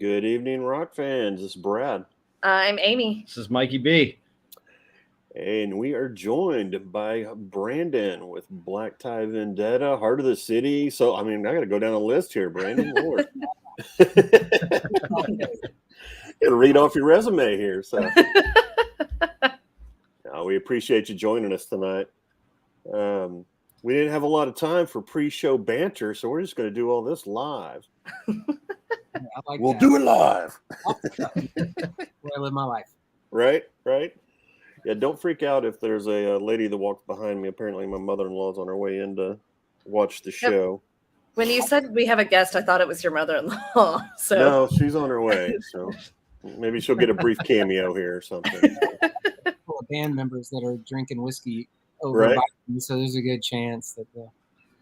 Good evening, rock fans. This is Brad. I'm Amy. This is Mikey B. And we are joined by Brandon with Black Tie Vendetta, Heart of the City. So, I got to go down a list here, Brandon. Lord. Gotta read off your resume here. So, we appreciate you joining us tonight. We didn't have a lot of time for pre-show banter, so we're just going to do all this live. We'll do it live. Where I live my life. Right. Yeah, don't freak out if there's a lady that walks behind me. Apparently, my mother-in-law's on her way in to watch the show. When you said we have a guest, I thought it was your mother-in-law. So no, she's on her way. So maybe she'll get a brief cameo here or something. Full of band members that are drinking whiskey over by me, so there's a good chance that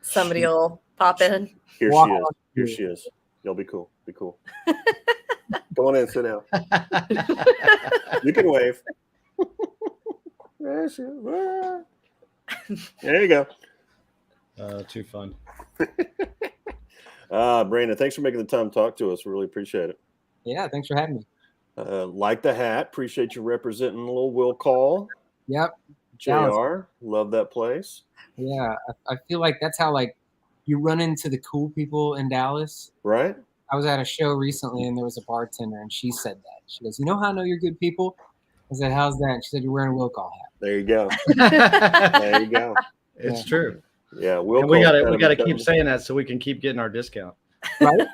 somebody will pop in. Here she is. Y'all be cool. Be cool. Go on in, sit down. You can wave. There you go. Too fun. Brandon, thanks for making the time to talk to us. We really appreciate it. Yeah, thanks for having me. Like the hat. Appreciate you representing a little Will Call. Yep. JR. Love that place. Yeah, I feel like that's how you run into the cool people in Dallas. Right. I was at a show recently and there was a bartender and she said that. She goes, "You know how I know you're good people?" I said, "How's that?" And she said, "You're wearing a Will Call hat." There you go. There you go. It's true. Yeah, we gotta keep saying that so we can keep getting our discount. Right?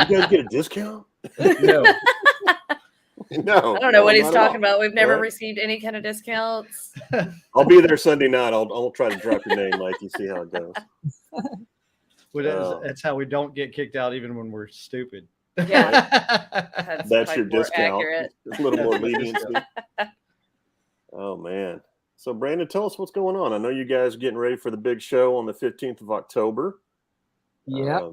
You guys get a discount? No. No. I don't know what he's talking about. We've never received any kind of discounts. I'll be there Sunday night. I'll try to drop your name, Mike. You see how it goes. That's how we don't get kicked out even when we're stupid. Yeah. That's your discount. Accurate. A little more leniency. Oh, man. So, Brandon, tell us what's going on. I know you guys are getting ready for the big show on the 15th of October. Yeah.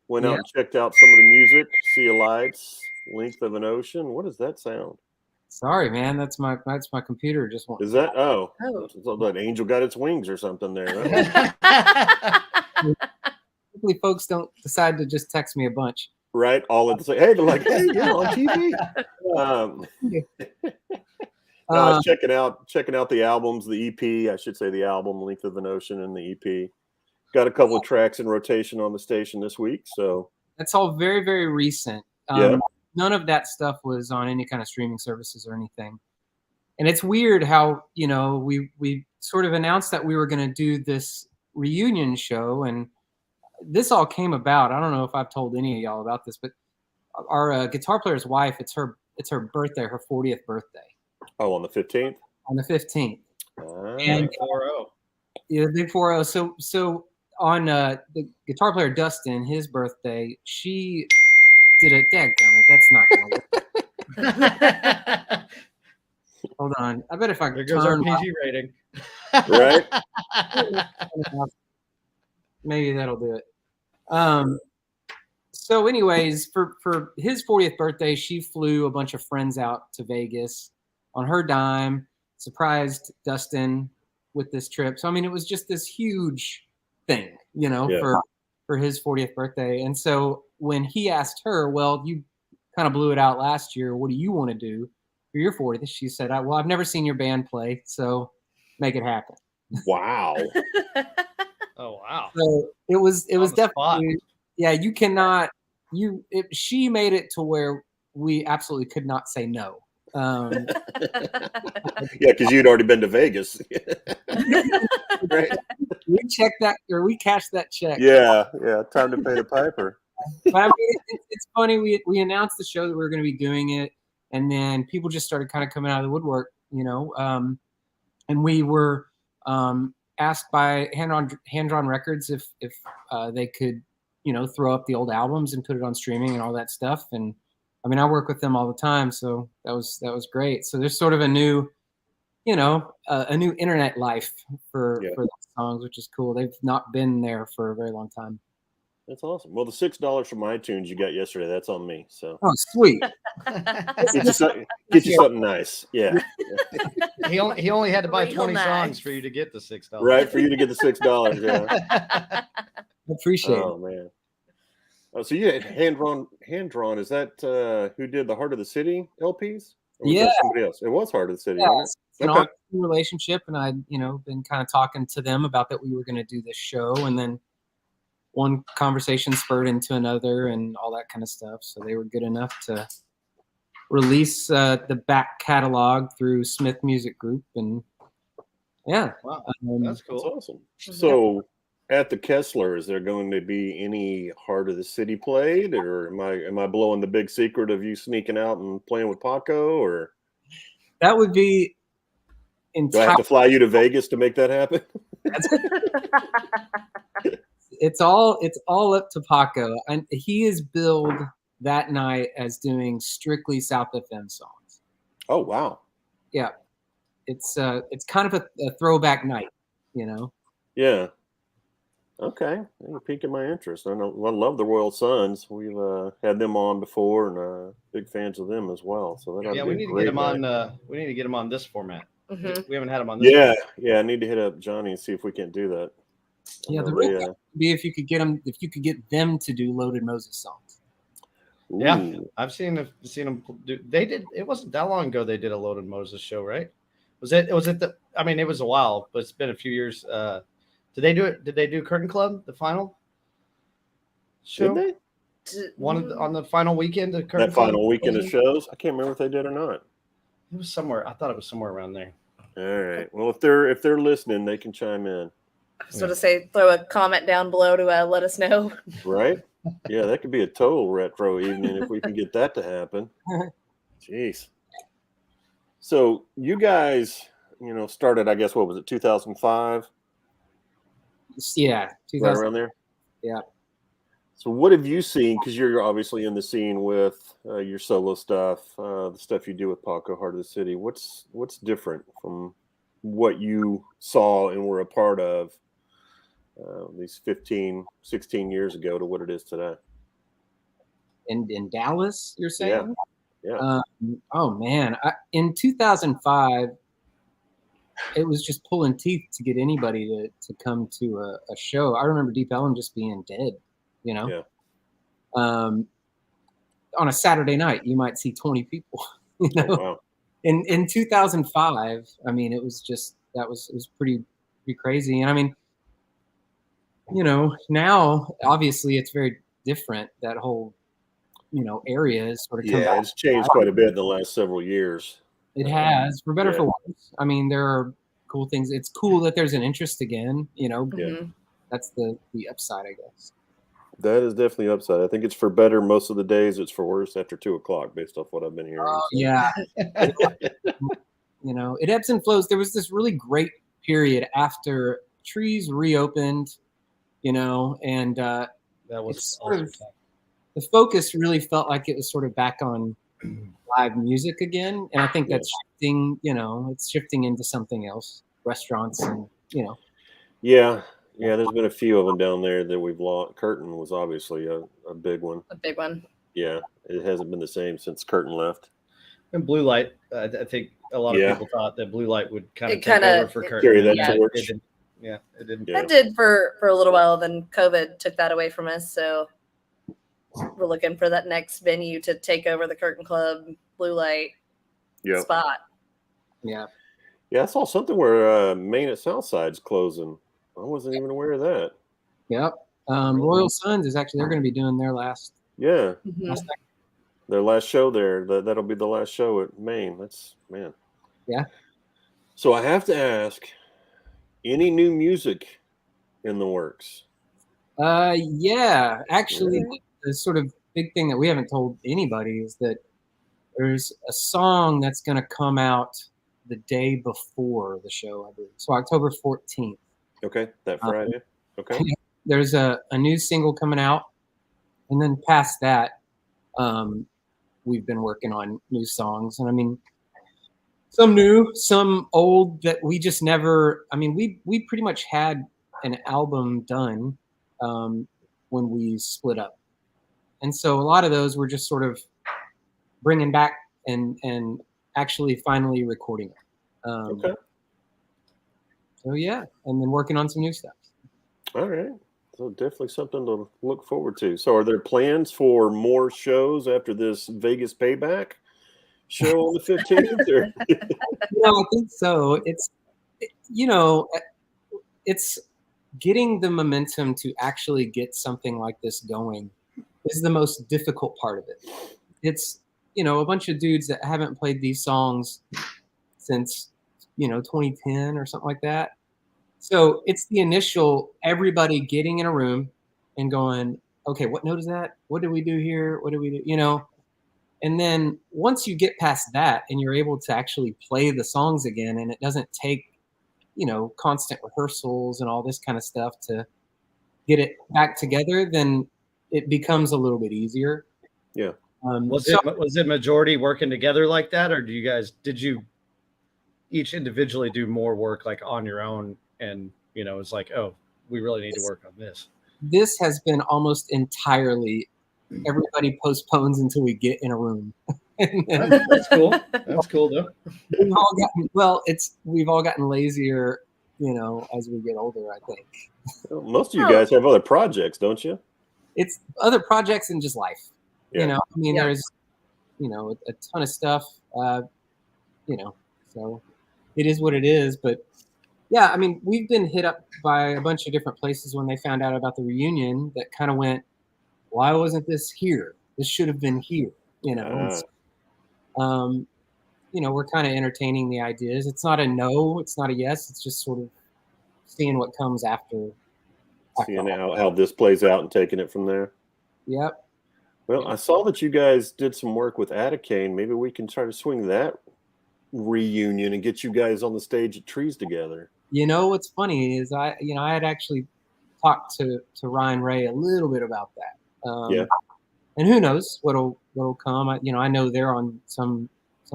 Went out and checked out some of the music, Sea of Lights, Length of an Ocean. What does that sound? Sorry, man. That's my computer just won't. Is that? Oh. That angel got its wings or something there. Hopefully folks don't decide to just text me a bunch. Right? All at the same. Hey, they're like, "Hey, you're on TV." I was checking out the albums, the EP, I should say the album, Length of an Ocean, and the EP. Got a couple of tracks in rotation on the station this week. So that's all very, very recent. None of that stuff was on any kind of streaming services or anything. And it's weird how, we sort of announced that we were going to do this reunion show, and this all came about. I don't know if I've told any of y'all about this, but our guitar player's wife, it's her birthday, her 40th birthday. Oh, on the 15th? On the 15th. And 4-0. Yeah, big 4-0. So on the guitar player Dustin, his birthday, she did a dadgummit. That's not going to work. Hold on. I bet if I there goes our PG rating. Right? Maybe that'll do it. So anyways, for his 40th birthday, she flew a bunch of friends out to Vegas on her dime, surprised Dustin with this trip. So, it was just this huge thing, for his 40th birthday. And so when he asked her, "Well, you kind of blew it out last year. What do you want to do for your 40th?" She said, "Well, I've never seen your band play, so make it happen." Wow. Oh, wow. So it was definitely, spot. You cannot, she made it to where we absolutely could not say no. Yeah, because you'd already been to Vegas. Right. We cashed that check. Yeah. Time to pay the piper. But it's funny. We announced the show that we were going to be doing it, and then people just started kind of coming out of the woodwork, and we were asked by Hand Drawn Records if they could, throw up the old albums and put it on streaming and all that stuff. And I work with them all the time, so that was great. So there's sort of a new internet life for the songs, which is cool. They've not been there for a very long time. That's awesome. Well, the $6 from iTunes you got yesterday, that's on me. So. Oh, sweet. Get you something nice. Yeah. He only had to buy 20 songs for you to get the $6. Right, for you to get the $6. Yeah. Appreciate it. Oh man. So you had hand drawn. Is that who did the Heart of the City LPs? Or was Yeah. that somebody else? It was Heart of the City. Yeah, Wasn't it's an Okay. awesome relationship, and I'd been kind of talking to them about that we were going to do this show, and then one conversation spurred into another, and all that kind of stuff. So they were good enough to release the back catalog through Smith Music Group, and yeah, Wow, um, that's That's cool. awesome. So at the Kessler, is there going to be any Heart of the City played, or am I blowing the big secret of you sneaking out and playing with Paco, or that would be do I entirely. have to fly you to Vegas to make that happen? It's all up to Paco, and he is billed that night as doing strictly South FM songs. Oh wow. Yeah, it's kind of a throwback night, Yeah. Okay. You're piquing my interest. I love the Royal Sons. We've had them on before, and big fans of them as well. So that We need to get them on. We need to get them on this format. Mhm. We haven't had them on this. Yeah. I need to hit up Johnny and see if we can do that. Yeah, the real thing would be if you could get them to do Loaded Moses songs. Ooh. Yeah, I've seen them do. They did. It wasn't that long ago they did a Loaded Moses show, right? Was it the? I mean, it was a while, but it's been a few years. Did they do it? Did they do Curtain Club, the final show? Did they? On the final weekend of Curtain That Club? final weekend of shows? I can't remember if they did or not. It was somewhere. I thought it was somewhere around there. All right. Well, if they're listening, they can chime in. I was going to say, throw a comment down below to let us know. Right? Yeah, that could be a total retro evening if we can get that to happen. Jeez. So you guys, started, I guess, what was it, 2005? Yeah, Right 2000. around there? Yeah. So what have you seen? Because you're obviously in the scene with your solo stuff, the stuff you do with Paco, Heart of the City. What's different from what you saw and were a part of these 15, 16 years ago to what it is today? In Dallas, you're saying? Yeah. Oh man, in 2005, it was just pulling teeth to get anybody to come to a show. I remember Deep Ellum just being dead, Yeah. On a Saturday night, you might see 20 people. Oh, wow. In 2005, I mean, it was pretty crazy. And I mean, now obviously it's very different. That whole area is sort of come back. It's changed quite a bit in the last several years. It has, for better or for worse. I mean, there are cool things. It's cool that there's an interest again. Mhm. That's the upside, I guess. That is definitely upside. I think it's for better most of the days. It's for worse after 2:00, based off what I've been hearing. Yeah. It ebbs and flows. There was this really great period after Trees reopened, and That was sort of, the focus really felt like it was sort of back on live music again. And I think that's shifting, it's shifting into something else, restaurants and, Yeah, there's been a few of them down there that we've lost. Curtain was obviously a big one. A big one. Yeah, it hasn't been the same since Curtain left. And Blue Light, I think a lot of people thought that Blue Light would kind of It take kinda- over for Curtain. Carry that Yeah. torch. It didn't. Yeah. That did for a little while, then COVID took that away from us. So we're looking for that next venue to take over the Curtain Club Blue Light Yeah. spot. yeah. Yeah, I saw something where Maine at Southside's closing. I wasn't even aware of that. Yep. Royal Sons is actually, they're going to be doing their last Yeah, Mhm. night. their last show there. That'll be the last show at Maine. That's, man. Yeah. So I have to ask, any new music in the works? Yeah. Actually, the sort of big thing that we haven't told anybody is that there's a song that's going to come out the day before the show, I believe. So October 14th. Okay, that Friday. Okay. There's a new single coming out. And then past that, we've been working on new songs. And I mean, some new, some old that we just never, I mean, we pretty much had an album done when we split up. And so a lot of those were just sort of bringing back and actually finally recording it. Okay. So yeah, and then working on some new stuff. All right. So definitely something to look forward to. So are there plans for more shows after this Vegas payback show on the 15th? Or? I think so. It's getting the momentum to actually get something like this going is the most difficult part of it. It's, a bunch of dudes that haven't played these songs since, 2010 or something like that. So it's the initial everybody getting in a room and going, okay, what note is that? What do we do here? What do we do? And then once you get past that and you're able to actually play the songs again, and it doesn't take, constant rehearsals and all this kind of stuff to get it back together, then it becomes a little bit easier. Yeah. Was it majority working together like that, or did you each individually do more work like on your own? And it's like, oh, we really need to work on this. This has been almost entirely everybody postpones until we get in a room. That's cool. That's cool though. We've all gotten lazier, as we get older, I think. Well, most of you guys have other projects, don't you? It's other projects and just life. Yeah. There's, a ton of stuff, so it is what it is. But yeah, we've been hit up by a bunch of different places when they found out about the reunion that kind of went, why wasn't this here? This should have been here, we're kind of entertaining the ideas. It's not a no, it's not a yes. It's just sort of seeing what comes after. Seeing how this plays out and taking it from there. Yep. Well, I saw that you guys did some work with Atticane. Maybe we can try to swing that reunion and get you guys on the stage at Trees together. What's funny is I had actually talked to Ryan Ray a little bit about that. Yeah. And who knows what'll come. I know they're on some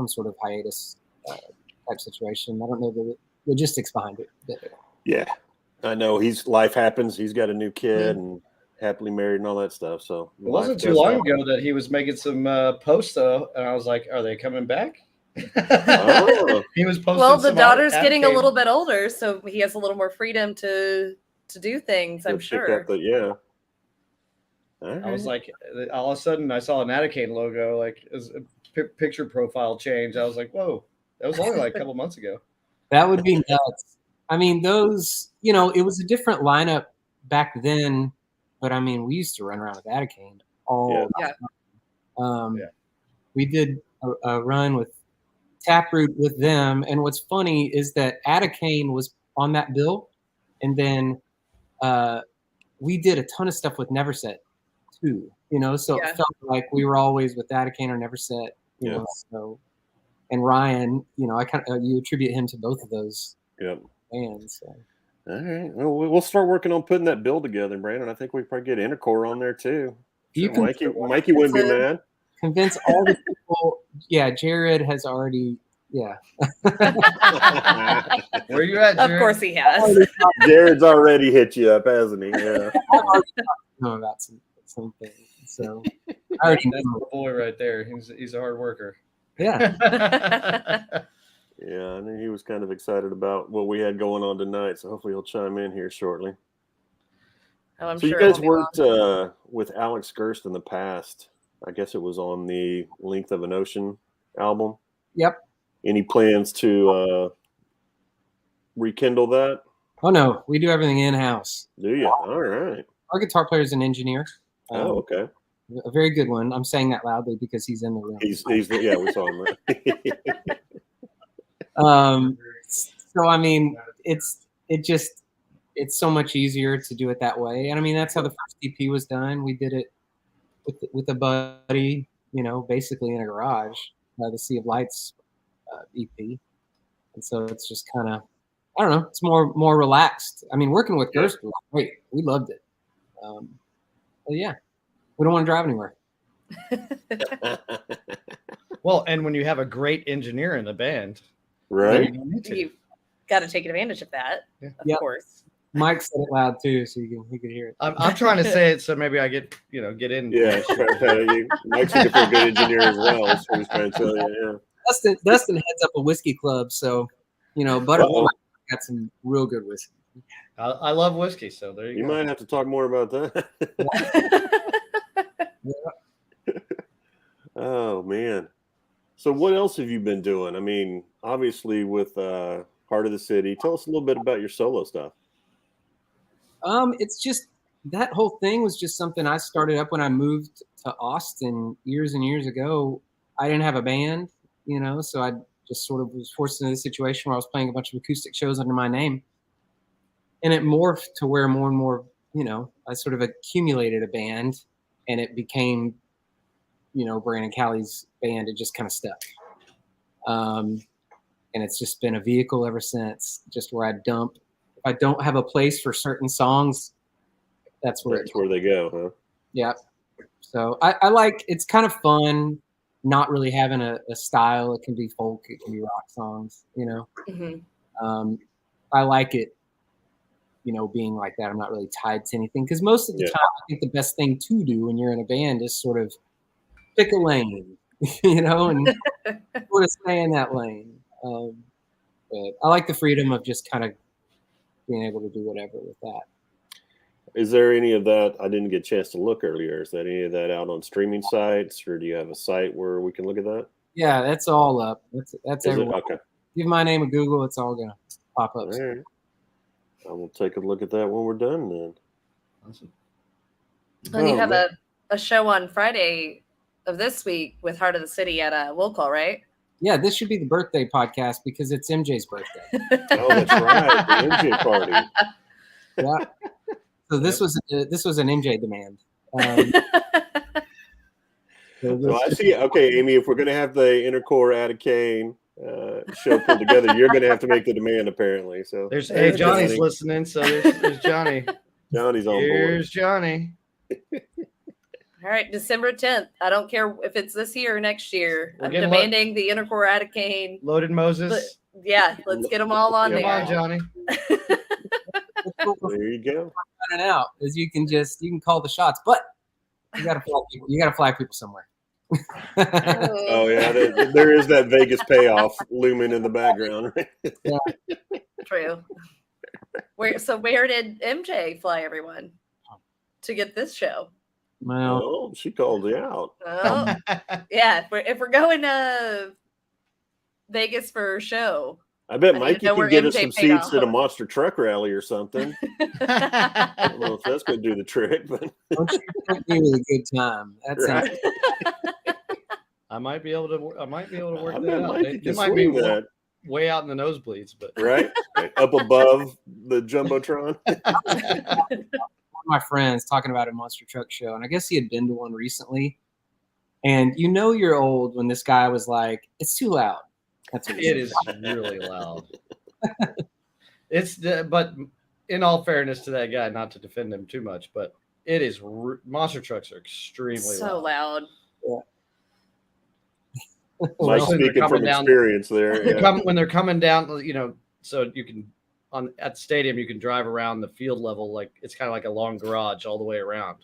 sort of hiatus type situation. I don't know the logistics behind it. Yeah, I know life happens. He's got a new kid and happily married and all that stuff. So it wasn't too long ago that he was making some posts though, and I was like, "Are they coming back?" Oh. He was posting. Well, the daughter's getting a little bit older, so he has a little more freedom to do things. I'm sure. Yeah. I was like, all of a sudden, I saw an Atticane logo, like as a picture profile change. I was like, "Whoa, that was only like a couple months ago." That would be nuts. Those, it was a different lineup back then, but we used to run around with Atticane all the time. We did a run with Taproot with them, and what's funny is that Atticane was on that bill, and then we did a ton of stuff with Neverset too. So it felt like we were always with Atticane or Neverset. You know, so and Ryan, I kind of you attribute him to both of those. Yep. Bands. So. All right. Well, we'll start working on putting that bill together, Brandon. I think we probably get Intercore on there too. Mikey wouldn't be mad. Convince all the people. Yeah, Jared has already. Yeah. Where are you at, Jared? Of course he has. Jared's already hit you up, hasn't he? Yeah. I've already talked to him about some things. So I already That's know. the boy right there. He's a hard worker. Yeah. Yeah, I knew he was kind of excited about what we had going on tonight, so hopefully he'll chime in here shortly. Oh, I'm so sure you guys worked with Alex Gerst in the past. I guess it was on the Length of an Ocean album. Yep. Any plans to rekindle that? Oh, no. We do everything in-house. Do you? All right. Our guitar player is an engineer. Oh, okay. A very good one. I'm saying that loudly because he's in the room. He's yeah, we saw him. So it's so much easier to do it that way. And that's how the first EP was done. We did it with a buddy, basically in a garage, the Sea of Lights EP. And so it's just kind of, I don't know, it's more relaxed. Working with Gerst was great. We loved it. But yeah, we don't want to drive anywhere. Well, and when you have a great engineer in the band, right? You've got to take advantage of that, of course. Mike said it loud too, so you could hear it. I'm trying to say it so maybe I get in. Yeah, Mike's a good engineer as well. So he's trying to tell you. Yeah. Dustin heads up a whiskey club, so Buttermilk got some real good whiskey. I love whiskey, so there you You go. might have to talk more about that. Oh man. So what else have you been doing? I mean, obviously with Heart of the City. Tell us a little bit about your solo stuff. It's just that whole thing was just something I started up when I moved to Austin years and years ago. I didn't have a band, so I just sort of was forced into a situation where I was playing a bunch of acoustic shows under my name. And it morphed to where more and more, I sort of accumulated a band, and it became, Brandon Callies' band. It just kind of stuck. And it's just been a vehicle ever since, just where I dump. If I don't have a place for certain songs, that's where they go, huh? Yeah. So I like, it's kind of fun not really having a style. It can be folk, it can be rock songs, Mm-hmm. I like it, being like that. I'm not really tied to anything, because most of the time I think the best thing to do when you're in a band is sort of pick a lane, and sort of stay in that lane. But I like the freedom of just kind of being able to do whatever with that. Is there any of that? I didn't get a chance to look earlier. Is that any of that out on streaming sites, or do you have a site where we can look at that? Yeah, that's all up. That's everywhere. Okay. Give my name a Google, it's all gonna pop up. All right. I will take a look at that when we're done then. Awesome. And you have a show on Friday of this week with Heart of the City at Will Call, right? Yeah, this should be the birthday podcast because it's MJ's birthday. Oh, that's right, the MJ party. Yeah. So this was an MJ demand. So I see. Okay, Amy, if we're going to have the Intercore Ada Kane show pulled together, you're going to have to make the demand, apparently. So there's Johnny's listening. So there's Johnny. Johnny's on board. Here's Johnny. All right, December 10th. I don't care if it's this year or next year. I'm getting demanding the Intercore Ada Kane. Loaded Moses. Yeah, let's get them all on Come there. on, Johnny. There you go. Running out is you can call the shots, but you gotta fly people somewhere. Oh yeah, there is that Vegas payoff looming in the background. Yeah. True. Where did MJ fly everyone to get this show? Well, Oh, she called you out. Oh, yeah. If we're going to Vegas for a show, I bet I need Mikey to know can where get us MJ some paid seats off. at a monster truck rally or something. I don't know if that's going to do the trick, but don't you put me with a good time? That sounds right. I might be able to work I that bet out. Mikey They can might be swing that, way out in the nosebleeds, but right? Up above the jumbotron. one of my friends talking about a monster truck show, and I guess he had been to one recently. And you're old when this guy was like, "It's too loud." That's what he it said. is really loud. But in all fairness to that guy, not to defend him too much, but it is monster trucks are extremely so loud. Mike when they're speaking coming from down- experience there. Yeah. When they're coming down, so you can at the stadium you can drive around the field level like it's kind of like a long garage all the way around.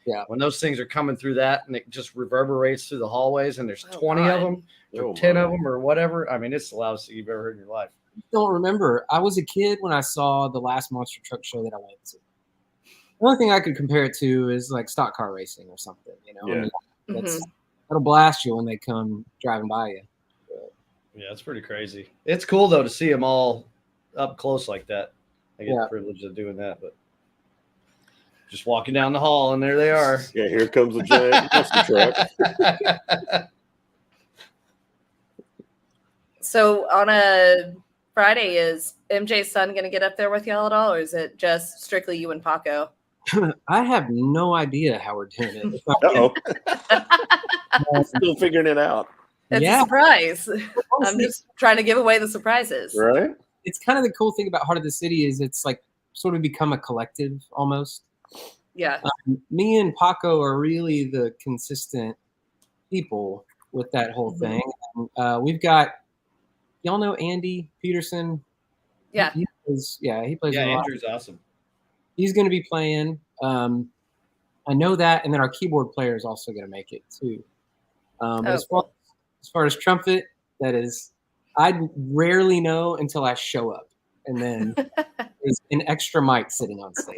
Yeah. When those things are coming through that and it just reverberates through the hallways and there's 20 God. of them or Oh, 10 my. of them or whatever. I mean, it's the loudest thing you've ever heard in your life. Don't remember. I was a kid when I saw the last monster truck show that I went to. The only thing I could compare it to is like stock car racing or something. Yeah. I mean, Mhm. that'll blast you when they come driving by you. Yeah, it's pretty crazy. It's cool though to see them all up close like that. I get the privilege of doing that, but just walking down the hall and there they are. Yeah, here comes a giant monster truck. So on a Friday, is MJ's son going to get up there with y'all at all, or is it just strictly you and Paco? I have no idea how we're doing it. Uh-oh. Still figuring it out. It's a surprise. I'm just trying to give away the surprises. Right? It's kind of the cool thing about Heart of the City is it's like sort of become a collective almost. Yeah. Me and Paco are really the consistent people with that whole thing. We've got, y'all know Andy Peterson? Yeah. He plays Yeah, a lot. Andrew's awesome. He's going to be playing. I know that. And then our keyboard player is also going to make it too. As far as trumpet, that is, I rarely know until I show up. and then there's an extra mic sitting on stage.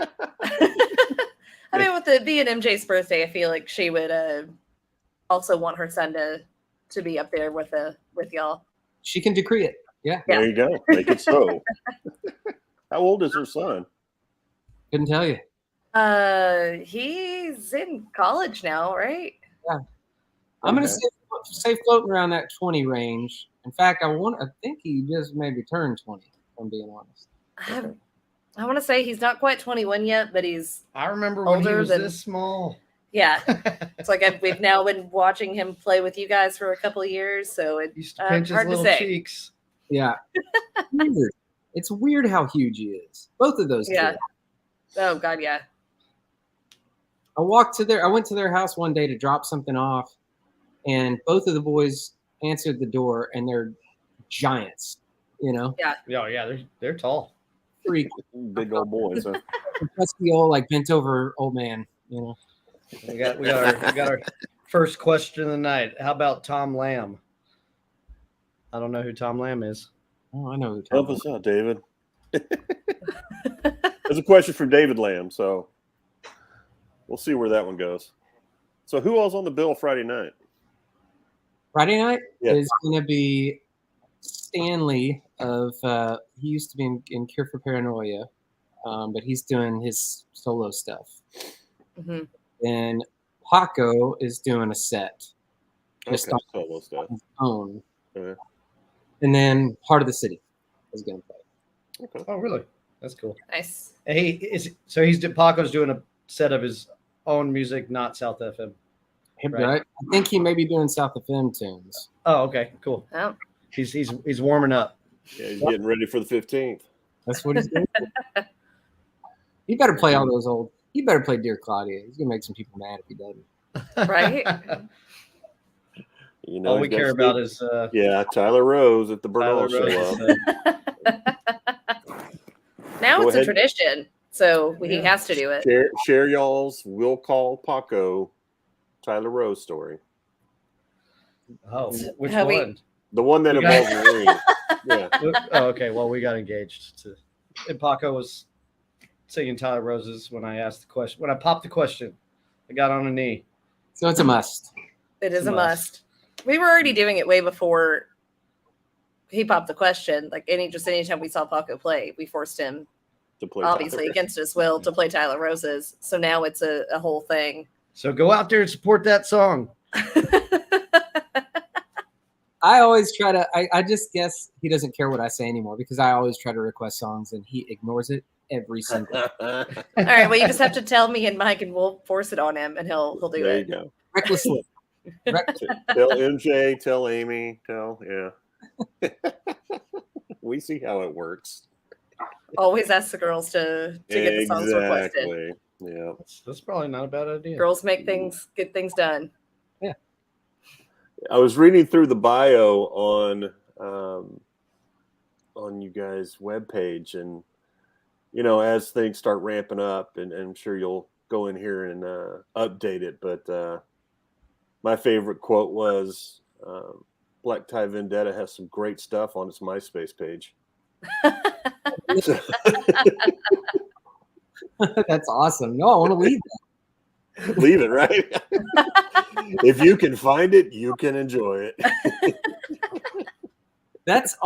I mean, with it being MJ's birthday, I feel like she would also want her son to be up there with y'all. She can decree it. Yeah. There you go. Make it so. How old is her son? Couldn't tell you. He's in college now, right? Yeah. I'm gonna say floating around that 20 range. In fact, I think he just maybe turned 20, if I'm being honest. I want to say he's not quite 21 yet, but he's I remember when he older was than- this small. yeah. It's like we've now been watching him play with you guys for a couple of years, so it's Used to pinch his hard to little say. cheeks. Yeah. Weird. It's weird how huge he is. Both of those Yeah. kids. Oh God, yeah. I went to their house one day to drop something off, and both of the boys answered the door, and they're giants, you know? Yeah, they're tall. Freak. Big old boys. Huh? Rusty old, like bent over old man, you know? We got our first question of the night. How about Tom Lamb? I don't know who Tom Lamb is. Oh, I know who Help us out, David. There's a question from David Lamb, so we'll see where that one goes. So who else on the bill Friday night? Friday night Yeah. is going to be Stanley he used to be in Cure for Paranoia, but he's doing his solo stuff. Mm-hmm. And Paco is doing a set just Okay, on solo stuff. his own. Okay. And then Heart of the City is going to play. Okay. Oh, really? That's cool. Nice. Paco's doing a set of his own music, not South FM. Right. I think he may be doing South FM tunes. Oh, okay, cool. Oh. He's warming up. Yeah, he's getting ready for the 15th. That's what he's doing. He better play all those old. He better play Dear Claudia. He's going to make some people mad if he doesn't. Right? You know, All we he's got care Steve- about is Tyler Rose at the Tyler Bernal show Rose. up. Now Go it's a ahead. tradition, so he Yeah. has to do it. Share y'all's We'll Call Paco Tyler Rose story. Oh, which How we- one? The one that You got- involves the ring. Yeah. Oh, okay. Well, we got engaged. And Paco was singing Tyler Rose's when I asked the question. When I popped the question, I got on a knee. So it's a must. It is It's a a must. must. We were already doing it way before he popped the question. Like anytime we saw Paco play, we forced him, To play obviously Tyler. against his will, to play Tyler Rose's. So now it's a whole thing. So go out there and support that song. I always try to. I just guess he doesn't care what I say anymore because I always try to request songs and he ignores it every single. All right, well, you just have to tell me and Mike, and we'll force it on him, and he'll do There you it. go. Recklessly. Tell MJ, tell Amy, yeah. We see how it works. Always ask the girls to get the songs requested. Exactly. Yeah. That's probably not a bad idea. Girls get things done. I was reading through the bio on you guys' webpage, and as things start ramping up, and I'm sure you'll go in here and update it. But my favorite quote was, "Black Tie Vendetta has some great stuff on its MySpace page." That's awesome. No, I want to leave that. Leave it, right? If you can find it, you can enjoy it. That's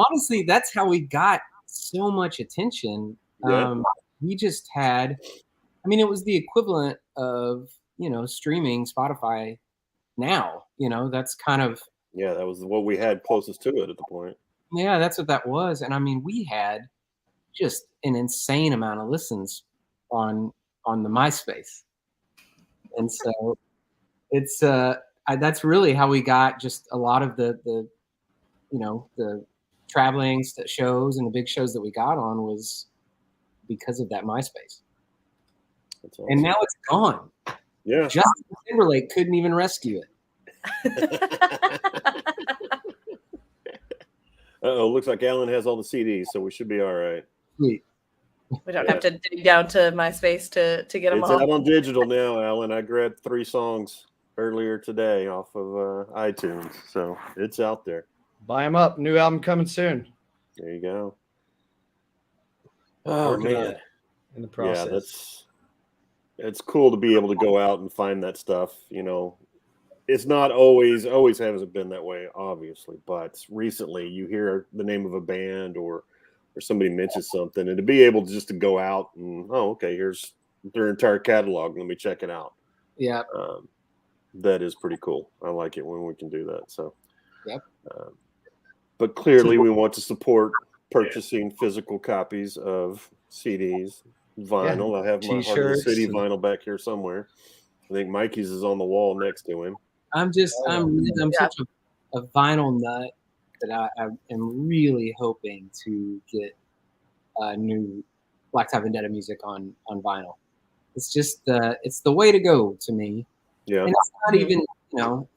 how we got so much attention. Yeah. We just had, it was the equivalent of, streaming Spotify now, that's kind of. Yeah, that was what we had closest to it at the point. Yeah, that's what that was. And we had just an insane amount of listens on the MySpace. And so it's that's really how we got just a lot of the traveling shows and the big shows that we got on was because of that MySpace. That's awesome. And now it's gone. Yeah. Justin Timberlake couldn't even rescue it. Uh-oh, looks like Alan has all the CDs, so we should be all right. Sweet. We don't have to dig down to MySpace to get them It's all. out on digital now, Alan. I grabbed 3 songs earlier today off of iTunes, so it's out there. Buy them up. New album coming soon. There you go. Oh Working on man, it in the yeah, process. it's cool to be able to go out and find that stuff. It's not always hasn't been that way, obviously, but recently you hear the name of a band or somebody mentions something, and to be able to just to go out and okay, here's their entire catalog. Let me check it out. Yeah. That is pretty cool. I like it when we can do that. So, Yep. But clearly, we want to support purchasing physical copies of CDs, vinyl. I have my Heart of the T-shirts City and- vinyl back here somewhere. I think Mikey's is on the wall next to him. I'm such a vinyl nut that I am really hoping to get new Black Tie Vendetta music on vinyl. It's just it's the way to go to me. Yeah. And it's not even,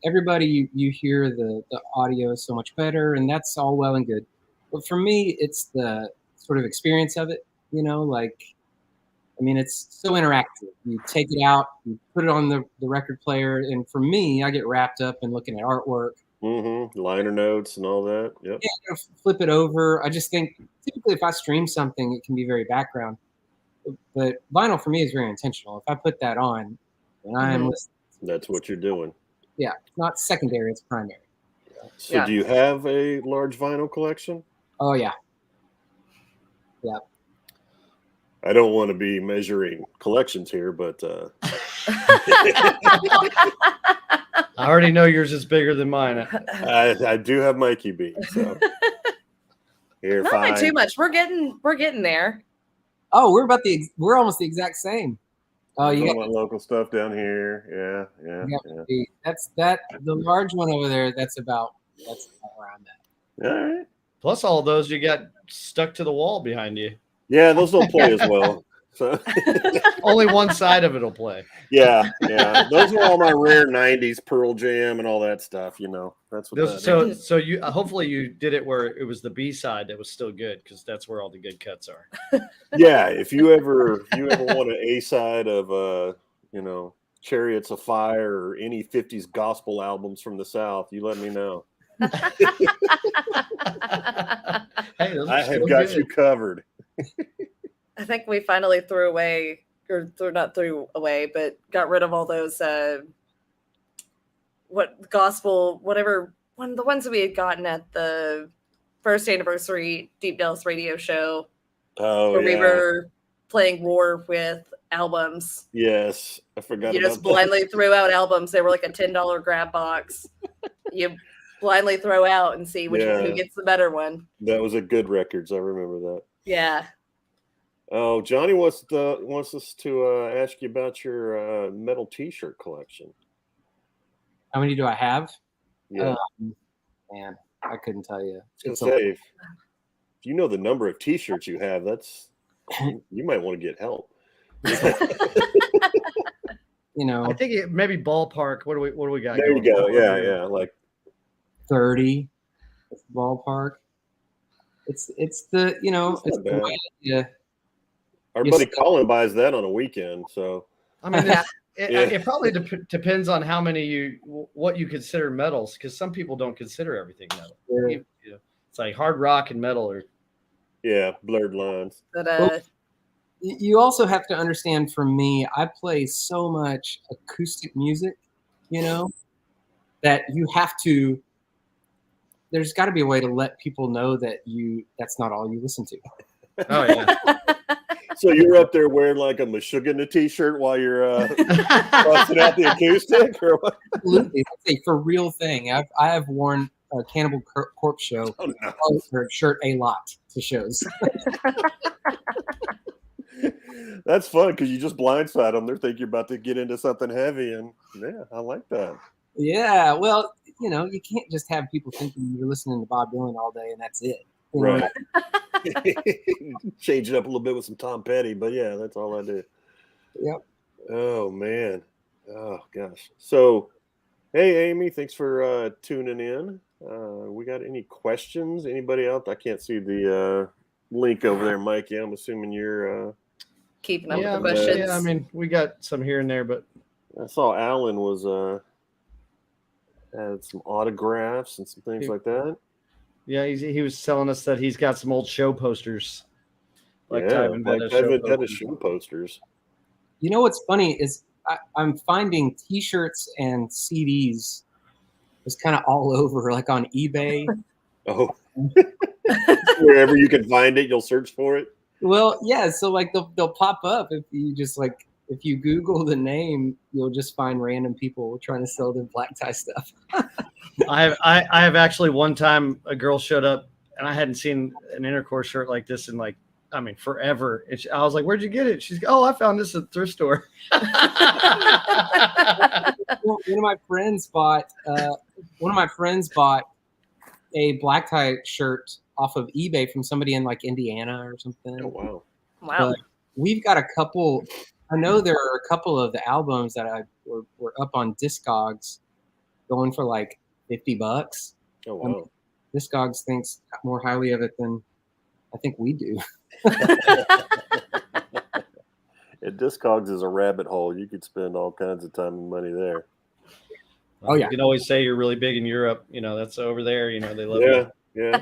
everybody you hear the audio is so much better, and that's all well and good. But for me, it's the sort of experience of it, it's so interactive. You take it out, you put it on the record player, and for me, I get wrapped up in looking at artwork. Mm-hmm. Liner notes and all that. Yep. Yeah, flip it over. I just think typically if I stream something, it can be very background. But vinyl for me is very intentional. If I put that on, and I am listening. That's what you're doing. Yeah, it's not secondary, it's primary. So do you have a large vinyl collection? Oh, yeah. Yeah. I don't want to be measuring collections here, but I already know yours is bigger than mine. I do have Mikey B. So here, Not by too much. We're getting there. Oh, we're almost the exact same. Oh, you got my local stuff down here. Yeah. That's the large one over there. That's about where I'm at. All right. Plus all those you got stuck to the wall behind you. Yeah, those don't play as well. So only one side of it'll play. Yeah. Those are all my rare '90s Pearl Jam and all that stuff. That's what. So you hopefully you did it where it was the B side that was still good because that's where all the good cuts are. Yeah, if you ever want an A side of Chariots of Fire or any '50s gospel albums from the South, you let me know. Hey, I have got you covered. I think we finally threw away, not threw away, but got rid of all those the ones that we had gotten at the first anniversary Deep Dallas radio show. Oh, where we were playing war with albums. Yes, I forgot. You just blindly threw out albums. They were like a $10 grab box. You blindly throw out and see who gets the better one. That was a good records. I remember that. Yeah. Oh, Johnny wants us to ask you about your metal T-shirt collection. How many do I have? Yeah. Man, I couldn't tell you. If you know the number of T-shirts you have, you might want to get help. I think maybe ballpark. What do we got? There you go. Yeah, like 30 ballpark. It's the it's the way, yeah. Our buddy Colin buys that on a weekend, so I mean, it probably depends on how many what you consider metals, because some people don't consider everything metal. Yeah. It's like hard rock and metal, or blurred lines. But you also have to understand. For me, I play so much acoustic music, that you have to. There's got to be a way to let people know that's not all you listen to. Oh yeah. So you're up there wearing like a Meshuggah T-shirt while you're busting out the acoustic, or what? Absolutely, that's a for real thing. I have worn a Cannibal Corpse show shirt a lot to shows. That's fun because you just blindside them. They think you're about to get into something heavy, and I like that. Yeah, well, you can't just have people thinking you're listening to Bob Dylan all day and that's it. Right. Change it up a little bit with some Tom Petty, but yeah, that's all I do. Yep. Oh man. Oh gosh. So, hey Amy, thanks for tuning in. We got any questions? Anybody out? I can't see the link over there, Mikey. I'm assuming you're keeping up with the questions. Yeah, I mean, we got some here and there, but I saw Alan was had some autographs and some things like that. Yeah, he was telling us that he's got some old show posters. Black Tie Vendetta show Vendetta posters. show posters. You know what's funny is I'm finding T-shirts and CDs is kind of all over, like on eBay. Oh, wherever you can find it, you'll search for it. Well, yeah. So like they'll pop up if you just like if you Google the name, you'll just find random people trying to sell them black tie stuff. I have actually one time a girl showed up and I hadn't seen an intercourse shirt like this in like, I mean, forever. And I was like, "Where'd you get it?" She's, "Oh, I found this at the thrift store." One of my friends bought a black tie shirt off of eBay from somebody in like Indiana or something. Oh wow! Wow. But we've got a couple. I know there are a couple of the albums that were up on Discogs, going for like $50. Oh wow! Discogs thinks more highly of it than I think we do. Discogs is a rabbit hole. You could spend all kinds of time and money there. Oh, yeah. You can always say you're really big in Europe. You know, that's over there. You know, they love Yeah. you.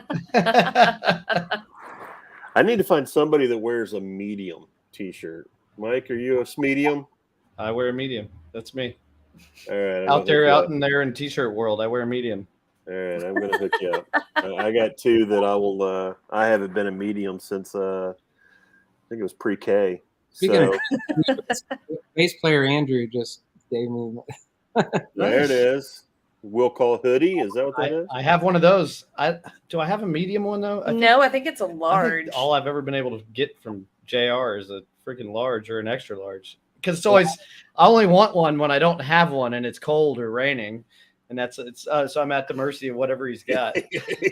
I need to find somebody that wears a medium T-shirt. Mike, are you a medium? I wear a medium. That's me. All right. Out there in T-shirt world, I wear a medium. All right, I'm gonna hook you up. I got two that I will. I haven't been a medium since I think it was pre-K. Speaking So of bass player Andrew just gave me. there it is. We'll call hoodie. Is that what that is? I have one of those. Do I have a medium one though? No, I think it's a I think large. all I've ever been able to get from JR is a freaking large or an extra large. Because it's always, I only want one when I don't have one and it's cold or raining, and so I'm at the mercy of whatever he's got.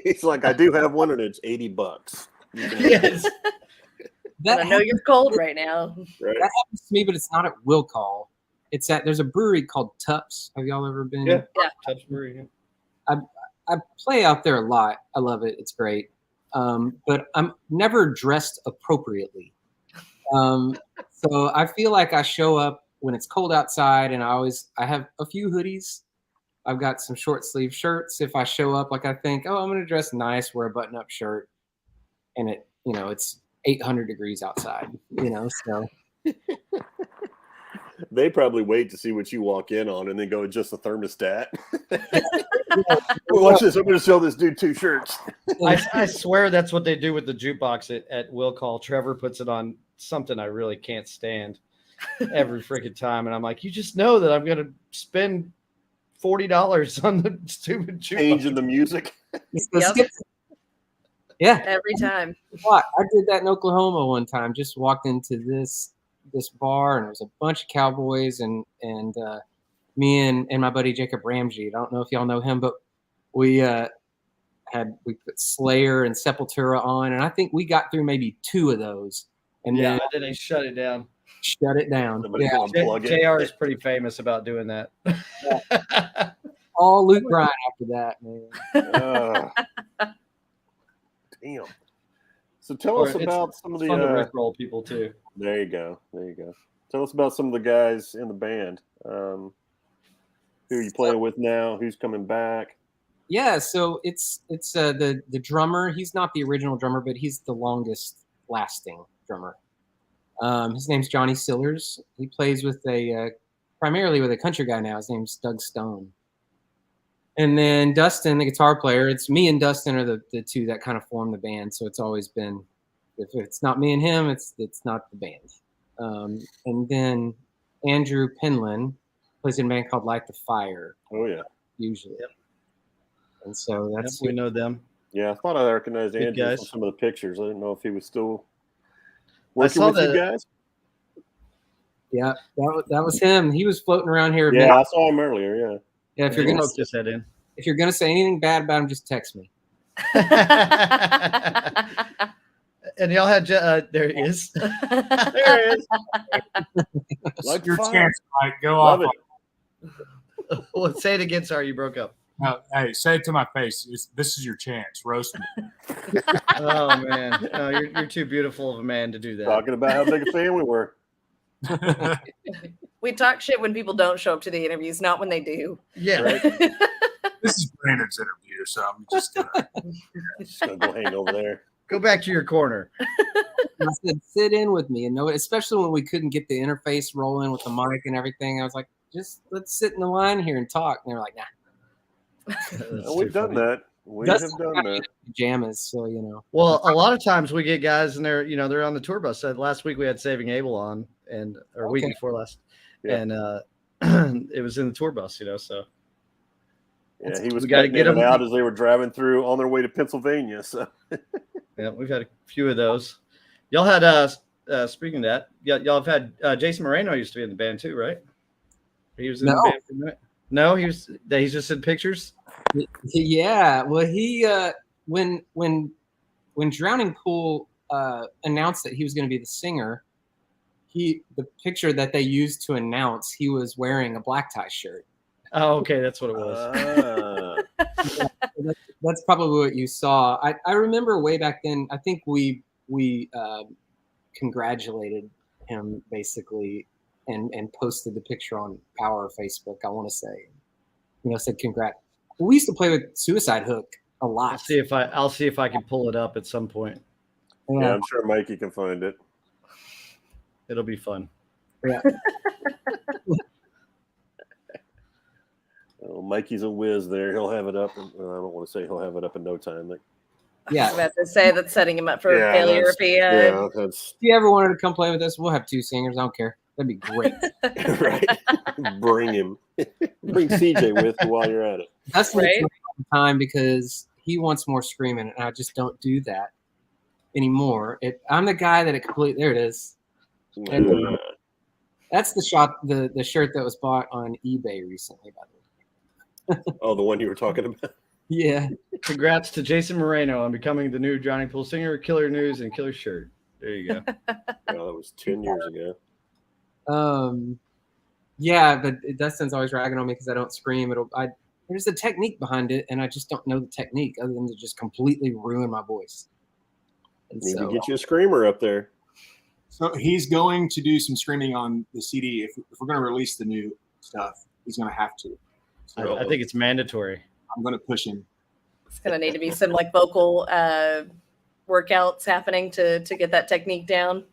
He's like, I do have one, and it's $80. Yes. I know you're cold right now. Right? That happens to me, but it's not at Will Call. It's at there's a brewery called Tups. Have y'all ever been? Yeah. Tubsbury. I play out there a lot. I love it. It's great. But I'm never dressed appropriately. So I feel like I show up when it's cold outside, and I have a few hoodies. I've got some short sleeve shirts. If I show up, like I think, oh, I'm going to dress nice, wear a button up shirt, and it's 800 degrees outside, so. They probably wait to see what you walk in on and then go adjust the thermostat. Watch this. I'm going to sell this dude 2 shirts. I swear that's what they do with the jukebox at Will Call. Trevor puts it on something I really can't stand every freaking time. And I'm like, you just know that I'm going to spend $40 on the stupid jukebox. Changing the music. Yep. Yeah. Every time. I did that in Oklahoma one time. Just walked into this bar, and there was a bunch of cowboys and me and my buddy Jacob Ramsey. I don't know if y'all know him, but we put Slayer and Sepultura on, and I think we got through maybe 2 of those. And then they shut it down. Shut it down. Somebody unplug it. JR is pretty famous about doing that. Yeah. All Luke Bryan after that, man. Damn. So tell us about some of the fun to rickroll people too. There you go. Tell us about some of the guys in the band. Who are you playing with now? Who's coming back? Yeah, so it's the drummer. He's not the original drummer, but he's the longest lasting drummer. His name's Johnny Sillers. He plays with primarily with a country guy now. His name's Doug Stone. And then Dustin, the guitar player. It's me and Dustin are the 2 that kind of form the band. So it's always been, if it's not me and him, it's not the band. And then Andrew Penland plays in a band called Light the Fire. Oh yeah, usually. Yep. And so that's we know them. Yeah, I thought I recognized Good Andrew guys. from some of the pictures. I didn't know if he was still working with you guys. Yeah, that was him. He was floating around here. Yeah, I saw him earlier. Yeah. Yeah, if you're gonna say anything bad about him, just text me. And y'all had there he is. There he is. Like your chance, Mike. Go off. Well, say it again. Sorry, you broke up. No, hey, say it to my face. This is your chance. Roast me. Oh man, no, you're too beautiful of a man to do that. Talking about how big a fan we were. We talk shit when people don't show up to the interviews, not when they do. Yeah. Right? This is Brandon's interview, so I'm just gonna Just gonna go hang over there. Go back to your corner. And I said, sit in with me. And no, especially when we couldn't get the interface rolling with the mic and everything. I was like, just let's sit in the line here and talk. And they were like, nah. That's We've too done funny. that. We Dustin have done got me that. in pajamas, so you know. Well, a lot of times we get guys and they're on the tour bus. Last week we had Saving Abel on, or week Okay. before last, Yeah. and it was in the tour bus, So Yeah, he was We gotta cutting get in and him- out as they were driving through on their way to Pennsylvania. So yeah, we've had a few of those. Y'all had speaking of that, y'all have had Jason Moreno used to be in the band too, right? He was in the No. band for a minute. No, he's just in pictures. Yeah, well, he when Drowning Pool announced that he was going to be the singer, the picture that they used to announce, he was wearing a black tie shirt. Oh, okay, that's what it was. That's probably what you saw. I remember way back then. I think we congratulated him basically and posted the picture on our Facebook. I want to say, said congrats. We used to play with Suicide Hook a lot. I'll see if I can pull it up at some point. yeah, I'm sure Mikey can find it. It'll be fun. Yeah. Oh, Mikey's a whiz there. He'll have it up. I don't want to say he'll have it up in no time. Yeah. I was about to say that's setting him up for Yeah, failure that's- if he Yeah, that's If you ever wanted to come play with us, we'll have 2 singers. I don't care. That'd be great. right. Bring him. Bring CJ with you while you're at it. That's Right. all the time because he wants more screaming, and I just don't do that anymore. I'm the guy that it completely. There it is. That's the shirt that was bought on eBay recently, by the way. Oh, the one you were talking about? Yeah. Congrats to Jason Moreno on becoming the new Drowning Pool singer, Killer News, and Killer Shirt. There you go. Yeah, that was 10 years ago. Yeah, but Dustin's always ragging on me because I don't scream. There's a technique behind it, and I just don't know the technique other than to just completely ruin my voice. And Need so, to get you a screamer up there. So he's going to do some screaming on the CD. If we're going to release the new stuff, he's going to have to. So I think it's mandatory. I'm going to push him. It's going to need to be some like vocal workouts happening to get that technique down.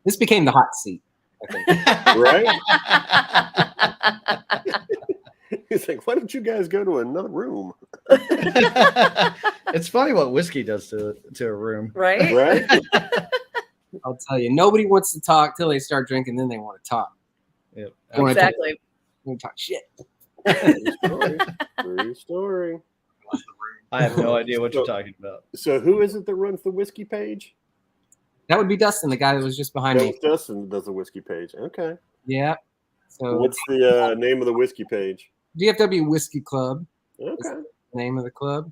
this became the hot seat, I think. Right? He's like, why don't you guys go to another room? It's funny what whiskey does to a room. Right? Right? I'll tell you, nobody wants to talk till they start drinking, then they want to talk. Yep. They want to talk, Exactly. they want to talk shit. True story. I have no idea what you're talking about. So who is it that runs the whiskey page? That would be Dustin, the guy that was just behind me. Dustin does the whiskey page. Okay. Yeah. So What's the name of the whiskey page? DFW Whiskey Club, Okay. the name of the club.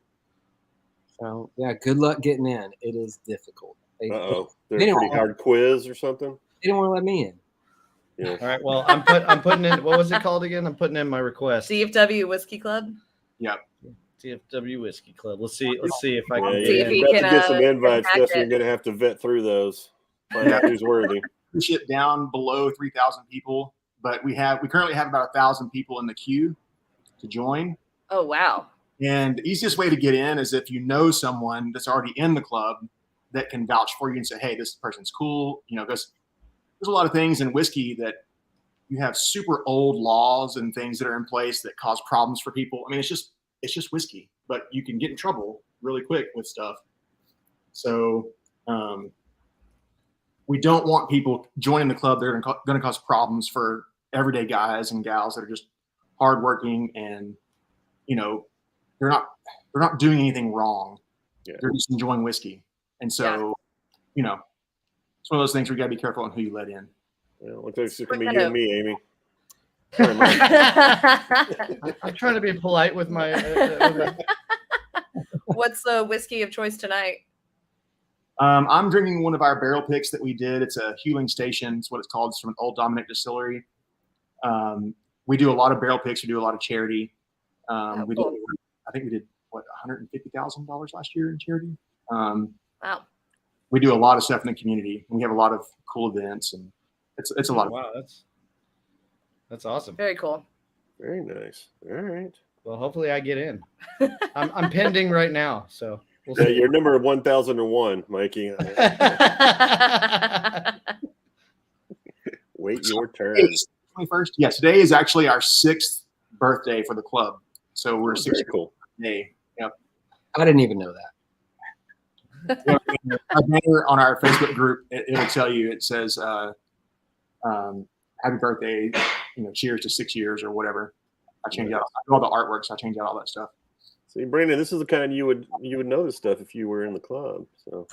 So yeah, good luck getting in. It is difficult. Uh-oh. They They're a don't pretty hard quiz or something? They didn't want to let me in. Yeah. All right. Well, I'm putting in. What was it called again? I'm putting in my request. DFW Whiskey Club. TFW Whiskey Club. Let's see if I Yeah, can. See yeah. if he You've got can, to get some invites, hack Justin. it. You're going to have to vet through those. Find out who's worthy. Push it down below 3,000 people, but we currently have about 1,000 people in the queue to join. Oh wow. And the easiest way to get in is if you know someone that's already in the club that can vouch for you and say, hey, this person's cool. There's a lot of things in whiskey that you have super old laws and things that are in place that cause problems for people. I mean, it's just whiskey, but you can get in trouble really quick with stuff. So we don't want people joining the club. They're going to cause problems for everyday guys and gals that are just hardworking and, they're not doing anything wrong. Yeah. They're just enjoying whiskey. And so, it's one of those things where you gotta be careful on who you let in. Well, looks like it's going to be Bring you that and me, Amy. I'm trying to be polite with my. What's the whiskey of choice tonight? I'm drinking one of our barrel picks that we did. It's a Hewling Station. It's what it's called. It's from an Old Dominic distillery. We do a lot of barrel picks. We do a lot of charity. I think we did $150,000 last year in charity. Wow. We do a lot of stuff in the community. We have a lot of cool events, and it's a lot of Wow, that's awesome. Very cool. Very nice. All right. Well, hopefully I get in. I'm pending right now, so We'll Yeah, see. you're number 1001, Mikey. Wait your turn. 21st. Yeah, today is actually our 6th birthday for the club. So we're Oh, 6 very years cool. today. Yep. I didn't even know that. Our banner on our Facebook group, it'll tell you. It says, "Happy birthday!" Cheers to 6 years or whatever. I change out all the artwork, so I change out all that stuff. See, Brandon, this is the kind you would know this stuff if you were in the club. So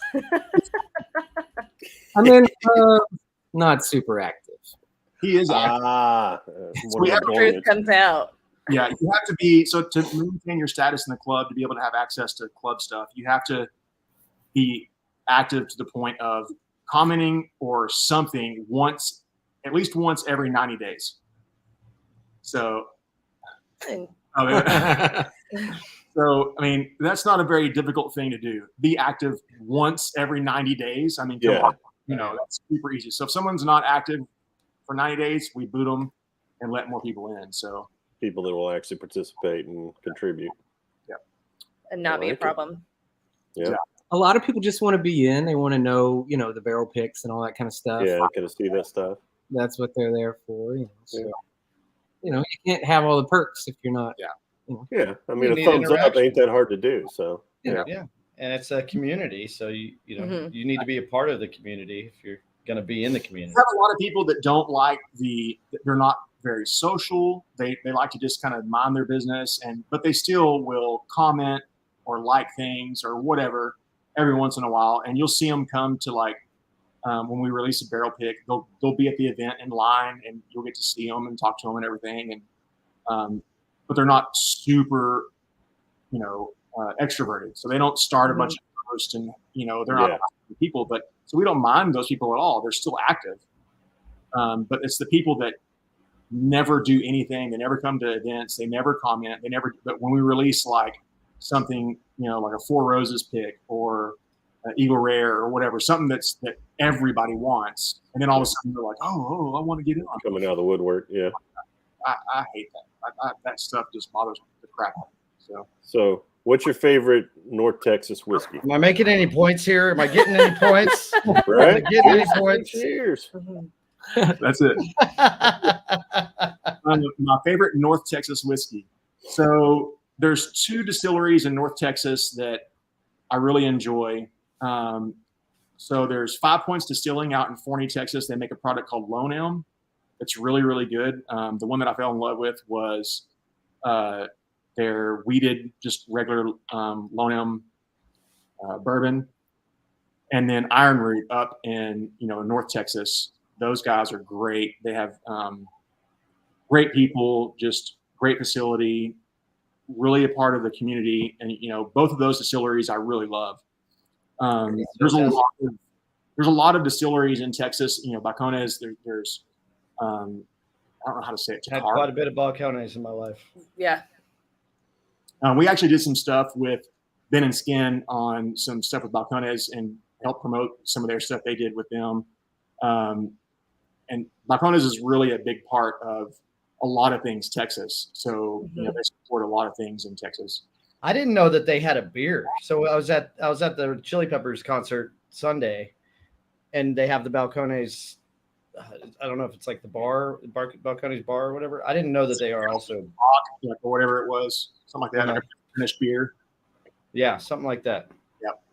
I'm in not super active. He is. one we of have the Truth dormant. comes out. Yeah, you have to be to maintain your status in the club, to be able to have access to club stuff. You have to be active to the point of commenting or something at least once every 90 days. So, so I mean, that's not a very difficult thing to do. Be active once every 90 days. I mean, come on, that's super easy. So if someone's not active for 90 days, we boot them and let more people in. So People that will actually participate and contribute. And not be a like it. problem. Yeah. A lot of people just want to be in. They want to know, the barrel picks and all that kind of stuff. Yeah, kind of see that stuff. That's what they're there for. So, you can't have all the perks if you're not. Yeah, I mean, You a need thumbs up interaction. ain't that hard to do. So yeah. Yeah, and it's a community, so you Mhm. you need to be a part of the community if you're going to be in the community. we have a lot of people that don't like they're not very social. They like to just kind of mind their business, but they still will comment or like things or whatever every once in a while. And you'll see them come to when we release a barrel pick, they'll be at the event in line, and you'll get to see them and talk to them and everything. And but they're not super, extroverted. So they don't start a bunch of posts, and they're not people. But so we don't mind those people at all. They're still active. But it's the people that never do anything. They never come to events. They never comment. But when we release something, like a Four Roses pick or Eagle Rare or whatever, something that everybody wants, and then all of a sudden they're like, oh, I want to get in on it. Coming out of the woodwork. Yeah. I hate that. That stuff just bothers the crap out of me. So what's your favorite North Texas whiskey? Am I making any points here? Am I getting any points? Right? Am I getting any points? Cheers. That's it. My favorite North Texas whiskey. So there's 2 distilleries in North Texas that I really enjoy. So there's 5 Points Distilling out in Forney, Texas. They make a product called Lone Elm. It's really, really good. The one that I fell in love with was their weeded, just regular Lone Elm bourbon. And then Iron Root up in North Texas. Those guys are great. They have great people, just great facility, really a part of the community. And both of those distilleries I really love. There's a lot of distilleries in Texas. Balcones. There's I don't know how to say it. Had quite a bit of balcones in my life. Yeah. We actually did some stuff with Ben and Skin on some stuff with Balcones and helped promote some of their stuff they did with them. And Balcones is really a big part of a lot of things Texas. So they support a lot of things in Texas. I didn't know that they had a beer. So I was at the Chili Peppers concert Sunday, and they have the Balcones. I don't know if it's like the Balcones bar or whatever. I didn't know that they are also or whatever it was, something like that. Finished beer. Yeah, something like that. Yep.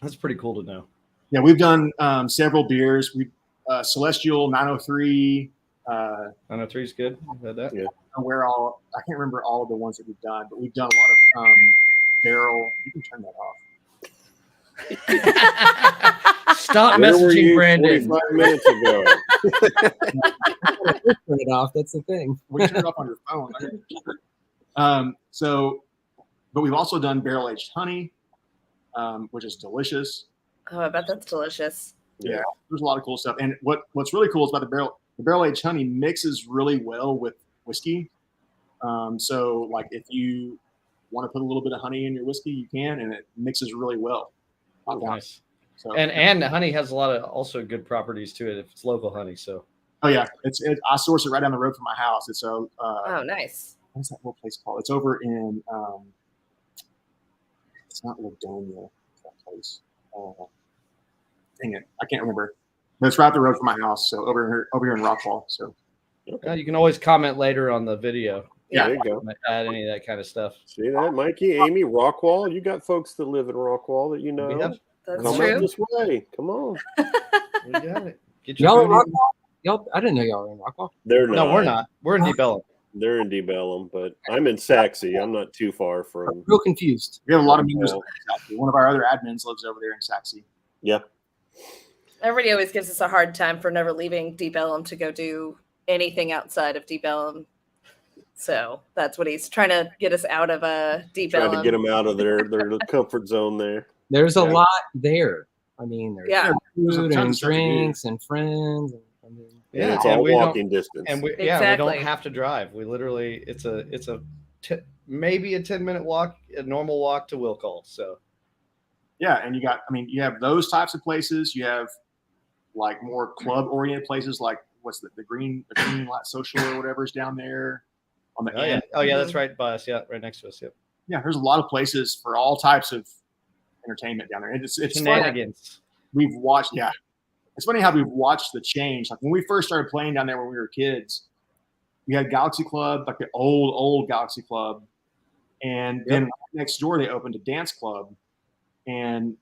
That's pretty cool to know. Yeah, we've done several beers. We Celestial 903. 903 is good. I've had that. Yeah. I can't remember all of the ones that we've done, but we've done a lot of barrel. You can turn that off. Stop Where were messaging you Brandon. 45 minutes ago? Turn it off. That's the thing. We turn it off on your phone. But we've also done barrel aged honey, which is delicious. Oh, I bet that's delicious. Yeah, there's a lot of cool stuff. And what's really cool is about the barrel aged honey mixes really well with whiskey. So like if you want to put a little bit of honey in your whiskey, you can, and it mixes really well. Nice. So, And the honey has a lot of also good properties to it if it's local honey. So oh yeah, I source it right down the road from my house. It's Oh, nice. what's that little place called? It's over in It's not Ladonia. That place. Dang it, I can't remember. But it's right up the road from my house, so over here in Rockwall. So You can always comment later on the video. Yeah. There you go. Add any of that kind of stuff. See that, Mikey, Amy, Rockwall? You got folks that live in Rockwall that you know. We have, That's Come true. out this way. Come on. we got it. Get your Y'all in food in. Rockwall? Y'all, I didn't know y'all were in Rockwall. They're not. No, we're not. We're in Deep Ellum. They're in Debellum, but I'm in Saxe. I'm not too far from. Real confused. we have a lot of members. Yeah. In Saxe. One of our other admins lives over there in Saxe. Yeah. Everybody always gives us a hard time for never leaving Deep Ellum to go do anything outside of Deep Ellum. So that's what he's trying to get us out of Deep Trying Ellum. to get them out of their comfort zone there. There's a Yeah. lot there. I mean, there's Yeah. There's a food ton of and stuff to do. drinks and friends. And, I mean, Yeah, it's and all we don't- walking distance. And we we Exactly. don't have to drive. We literally maybe a 10-minute walk, a normal walk to Will Call. So Yeah, and you have those types of places. You have like more club oriented places, like what's the green light social or whatever is down there on the end. that's right by us. Yeah, right next to us. Yep. Yeah, there's a lot of places for all types of entertainment down there. And it's funny. Shenanigans. We've watched. Yeah, it's funny how we've watched the change. Like when we first started playing down there when we were kids, we had Galaxy Club, like the old Galaxy Club, and then next door they opened a dance club. And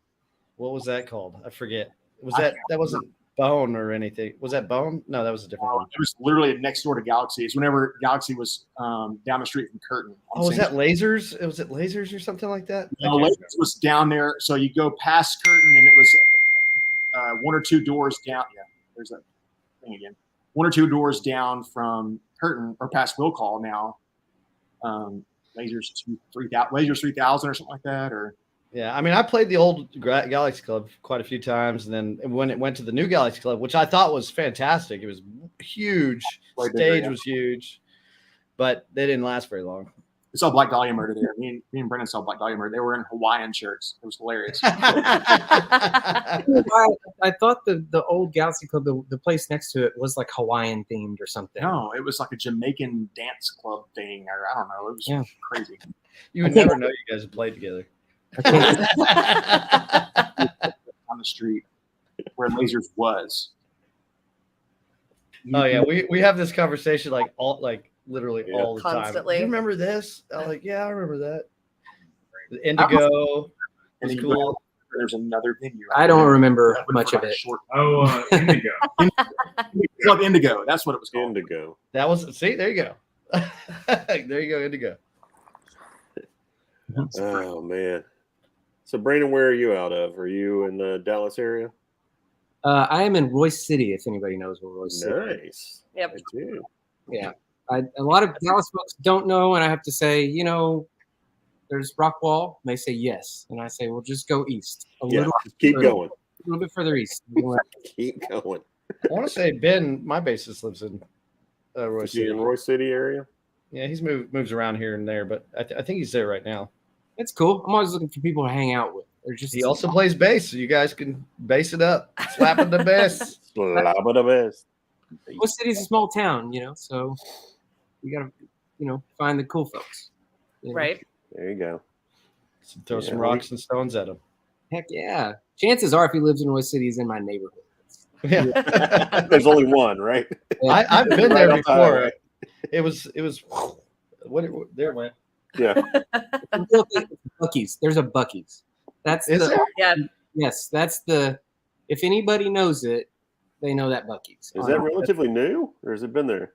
What was that called? I forget. Was I that wasn't Bone or anything? Was that Bone? No, that was a different one. it was literally next door to Galaxy. It's whenever Galaxy was down the street from Curtin. Oh, was that Lasers? Was it Lasers or something like that? No, Lakers was down there. So you go past Curtin, and it was one or two doors down. Yeah, there's that thing again. One or two doors down from Curtin or past Will Call now. Lasers 3000 or something like that. Or Yeah, I mean, I played the old Galaxy Club quite a few times, and then when it went to the new Galaxy Club, which I thought was fantastic, it was huge. Way bigger, Stage yeah. was huge, but they didn't last very long. we saw Black Dahlia Murder there. Me and Brendan saw Black Dahlia Murder. They were in Hawaiian shirts. It was hilarious. I thought the old Galaxy Club, the place next to it, was like Hawaiian themed or something. No, it was like a Jamaican dance club thing, or I don't know. It was crazy. You would never know you guys had played together. On the street where Lasers was. Oh yeah, we have this conversation literally Yeah. all the time. Constantly. Do you remember this? I'm like, yeah, I remember that. The Indigo And was then cool. there's another venue. I don't remember That went much for of like a it. short- Indigo. Club Indigo. That's what it was called. Indigo. That was there you go. There you go, Indigo. Oh man. So Brandon, where are you out of? Are you in the Dallas area? I am in Royce City, if anybody knows where Royce City is. Nice. Yep. I do. Yeah. A lot of Dallas folks don't know, and I have to say, there's Rockwall. And they say yes. And I say, well, just go east. A Yeah. little Keep further. going. A little bit further east. Keep going. I want to say Ben, my bassist, lives in Roy Is he in City. Roy City area? Yeah, he's moves around here and there, but I think he's there right now. It's cool. I'm always looking for people to hang out with. They're just He also plays bass, so you guys can bass it up, slapping the bass. Slab of the best. Royce City's a small town, so you gotta, find the cool folks. Right. There you go. Throw some rocks and stones at him. Heck yeah. Chances are, if he lives in Royce City, he's in my neighborhood. Yeah, There's only one, right? I've been Right there off the before. highway. It was there it went. Yeah. Buc-ee's. There's a Buc-ee's. That's Is there? Yeah. Yes, that's the. If anybody knows it, they know that Buc-ee's. Is that relatively new, or has it been there?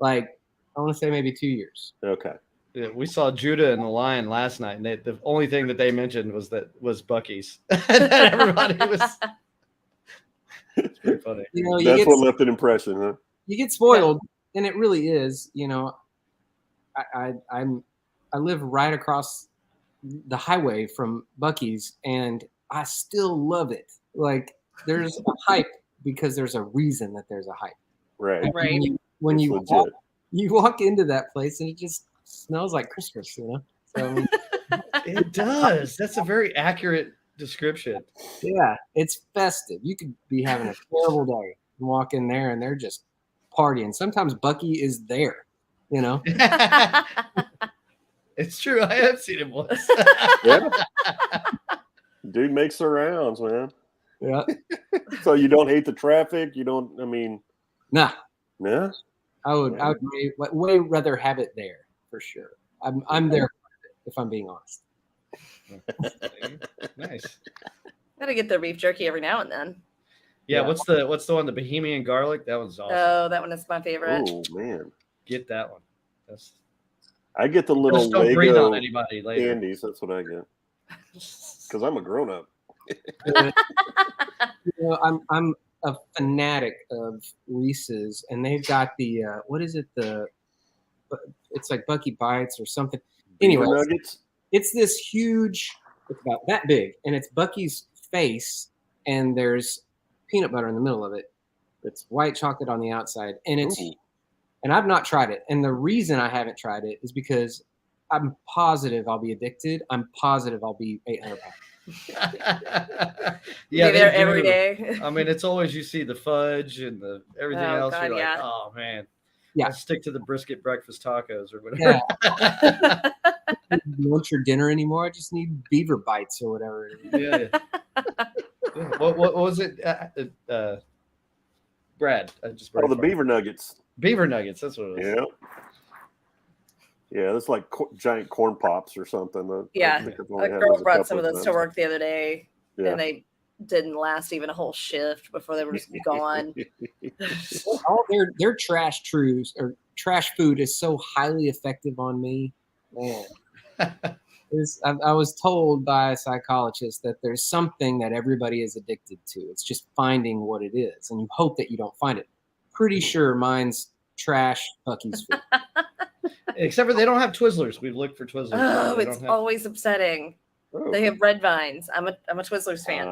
Like, I want to say maybe 2 years. Okay. Yeah, we saw Judah and the Lion last night, and the only thing that they mentioned was Buc-ee's. And everybody was. It's pretty funny. You That's what left an impression, huh? you get spoiled, and it really is. I live right across the highway from Buc-ee's, and I still love it. Like, there's a hype because there's a reason that there's a hype. Right. Right. When It's you legit. walk into that place, and it just smells like Christmas, So I mean, It does. That's a very accurate description. yeah, it's festive. You could be having a terrible day and walk in there, and they're just partying. Sometimes Bucky is there. It's true. I have seen him once. Yeah. Dude makes the rounds, man. Yeah. So you don't hate the traffic? You don't, I mean, Nah, nah? I would way rather have it there for sure. I'm there for it, if I'm being honest. Nice. Gotta get their beef jerky every now and then. Yeah, Yeah. what's the one? The Bohemian garlic? That one's awesome. Oh, that one is my favorite. Oh, man. Get that one. That's I get the little just don't breathe on Lego anybody later. candies. That's what I get. Because I'm a grown up. I'm a fanatic of Reese's, and they've got the what is it? It's like Bucky Bites or something. Anyway, Nuggets. it's this huge. It's about that big, and it's Bucky's face, and there's peanut butter in the middle of it. It's white chocolate on the outside, and it's. Ooh. And I've not tried it, and the reason I haven't tried it is because I'm positive I'll be addicted. I'm positive I'll be 800 pounds. Yeah, Be there they every do. day. I mean, it's always you see the fudge and the everything Oh, else. God, You're yeah. like, oh man, Yeah. I'll stick to the brisket breakfast tacos or whatever. Yeah. Lunch or dinner anymore. I just need beaver bites or whatever. Yeah. Yeah. What was it? Brad, I just Oh, the beaver nuggets. beaver nuggets. That's what it was. Yeah. Yeah, that's like giant corn pops or something. I Yeah. think I've A only had girl those a brought couple some of of those to times. work the other day, Yeah. and they didn't last even a whole shift before they were just gone. All their trash truths or trash food is so highly effective on me. Man. I was told by a psychologist that there's something that everybody is addicted to. It's just finding what it is, and you hope that you don't find it. Pretty sure mine's trash Bucky's food. Except for they don't have Twizzlers. We've looked for Twizzlers. Oh, They it's don't have- always upsetting. Oh. They have red vines. I'm a Twizzlers fan.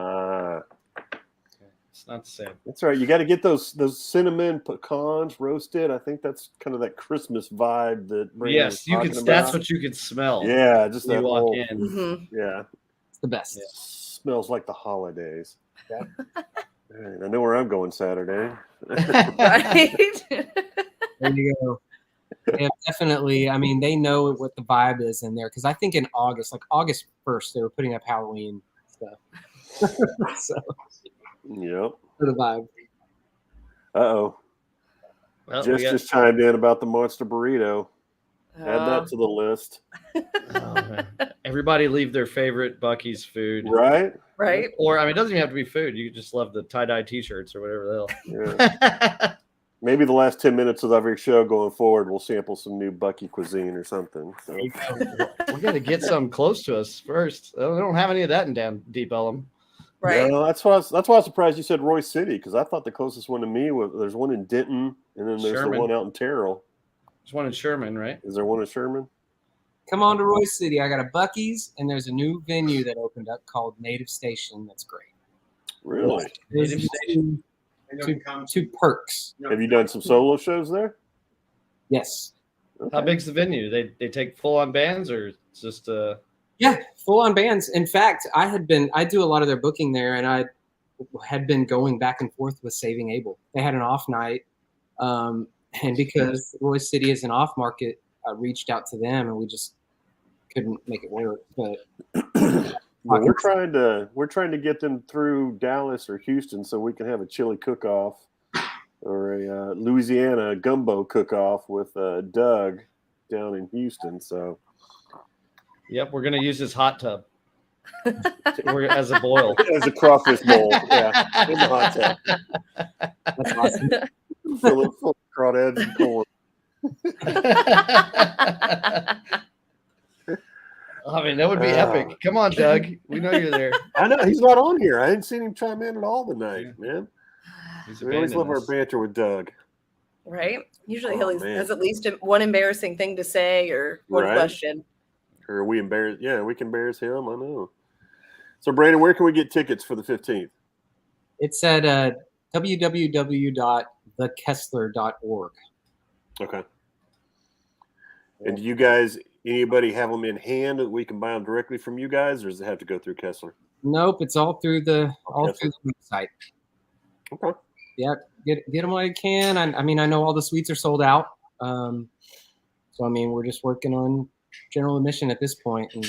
It's not the same. That's right. You got to get those cinnamon pecans roasted. I think that's kind of that Christmas vibe that Brandon was Yes, you can. talking That's about. what you can smell. Yeah, just when that you walk whole. in. Mhm. Yeah, It's the best. Yeah. smells like the holidays. Yeah. All right, I know where I'm going Saturday. Right? There you go. Yeah, definitely. I mean, they know what the vibe is in there because I think in August, like August 1st, they were putting up Halloween stuff. So Yep. for the vibe. Uh-oh. Well, Jess just chimed in about the monster burrito. Add that to the list. Oh, man. Everybody leave their favorite Bucky's food. Right? Right? Or, I mean, it doesn't even have to be food. You just love the tie-dye T-shirts or whatever the Yeah. hell. Maybe the last 10 minutes of every show going forward, we'll sample some new Bucky cuisine or something. So. We got to get some close to us first. They don't have any of that in down Deep Ellum. Right. No, that's why I was surprised you said Royce City, because I thought the closest one to me was there's one in Denton, and then there's Sherman. the one out in Terrell. There's one in Sherman, right? Is there one in Sherman? Come on to Royce City. I got a Bucky's, and there's a new venue that opened up called Native Station. That's great. Really? There's Native two perks. Have you done some solo shows there? Yes. Okay. How big's the venue? They take full-on bands, or it's just Yeah, full on bands. In fact, I do a lot of their booking there, and I had been going back and forth with Saving Abel. They had an off night, and because Royce City is an off market, I reached out to them, and we just couldn't make it work. But Well, we're trying to get them through Dallas or Houston so we can have a chili cook-off or a Louisiana gumbo cook-off with Doug down in Houston. So Yep, we're gonna use this hot tub as a boil. as a crawfish bowl, yeah, in the hot tub, that's awesome. full of crawdads and corn. I mean, that would be epic. Come on, Doug. We know you're there. I know he's not on here. I didn't see him chime in at all tonight, man. He's We always love our abandoned us. banter with Doug. Right? Usually Oh, he man. has at least one embarrassing thing to say or one Right. question. Or are we embarrass? Yeah, we can embarrass him. I know. So, Brandon, where can we get tickets for the 15th? It's at www.thekessler.org. Okay. And do you guys, anybody have them in hand that we can buy them directly from you guys, or does it have to go through Kessler? Nope, it's all through the Kessler. website. Okay. Yeah, get them while you can. I mean, I know all the suites are sold out. So I mean, we're just working on general admission at this point, and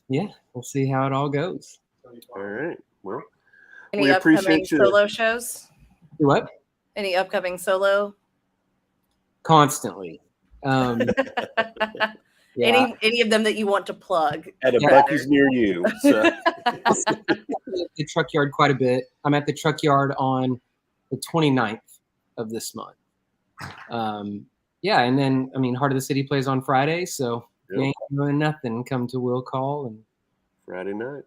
yeah, we'll see how it all goes. All right. Well, Any we upcoming appreciate you. solo shows? Do what? Any upcoming solo? Constantly. Yeah. Any of them that you want to plug? At a Yeah. Buc-ee's near you. So. I'm at the truck yard quite a bit. I'm at the truck yard on the 29th of this month. Yeah, and then Heart of the City plays on Friday, so if you ain't doing nothing, come to Will Call and Friday night.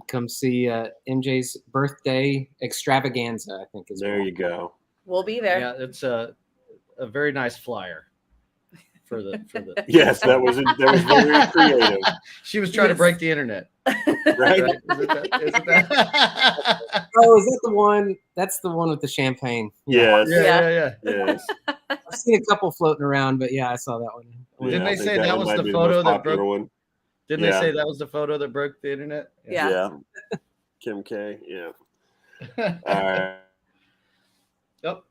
come see MJ's birthday extravaganza, I think is There you go. We'll be there. Yeah, it's a very nice flyer for the. Yes, that was very creative. She was trying to break the internet. Right? Isn't that? Oh, is that the one? That's the one with the champagne. Yes. Yeah. Yes. I've seen a couple floating around, but yeah, I saw that one. Didn't Yeah, they I think say that one was might the be photo most that popular broke- one. Didn't Yeah. they say that was the photo that broke the internet? Yeah. Kim K. Yeah. All right. Yep.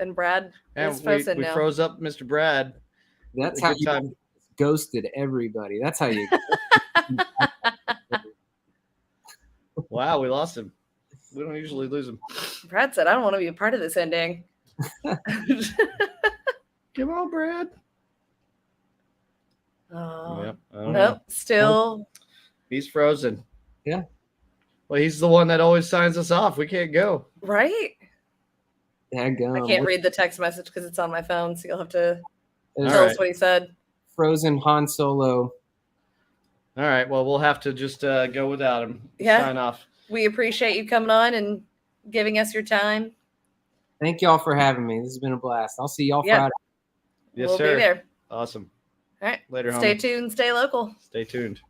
And Brad And is frozen we now. froze up Mr. Brad. That's A how good you time. ghosted everybody. That's how you. Wow, we lost him. We don't usually lose him. Brad said, "I don't want to be a part of this ending." Come on, Brad. Oh. Yep. I don't know. Nope. Still. He's frozen. Yeah. Well, he's the one that always signs us off. We can't go. Right. Daggum. I can't read the text message because it's on my phone, so you'll have to There's tell All us what he said. Frozen Han Solo. All right. Well, we'll have to just go without him. Yeah. Sign off. We appreciate you coming on and giving us your time. Thank y'all for having me. This has been a blast. I'll see y'all Yeah. Friday. Yes, we'll sir. be there. Awesome. All right. Later, Stay homie. tuned. Stay local. Stay tuned.